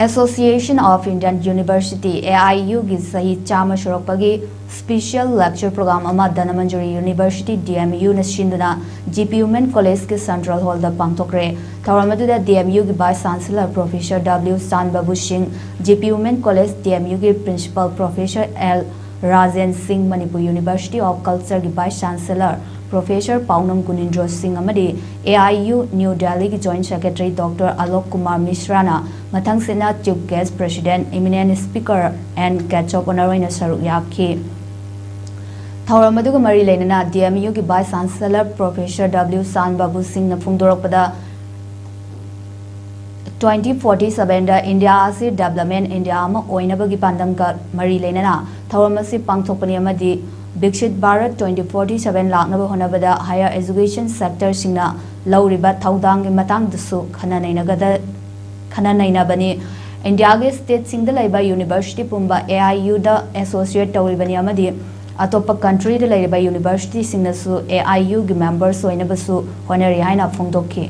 Association of Indian University AIU gi sahi chama surakpagi special lecture program ama Dhanamantri University DMU na shinduna GPUmen College ki Central Hall da pangthok Tharamadu da DMU gi Vice Chancellor Professor W Sanbabu Singh GPUmen College DMU gi Principal Professor L Rajan Singh Manipur University of Culture gi Vice Chancellor Professor Paunam Kunindro Singh amadi AIU New Delhi ki Joint Secretary Dr. Alok Kumar Misrana mathang sena Chief Guest President Eminent Speaker and Guest of Honor ina saruk yakhi Thauramaduga mari leinana DMU ki Vice Chancellor Professor W Sanbabu Singh na phungdorakpada 2047 da India asi Development India ama oinabagi pandam ka mari leinana thauramasi pangthokpani amadi Bikshit Bharat 2047 laknaba honabada higher education sector singna lauriba thaudang gi matang dusu khana bani India ge state singda laiba university pumba AIU da associate tawribani amadi atopa country da laiba university singna su AIU gi members oinabasu honari haina phongdokhi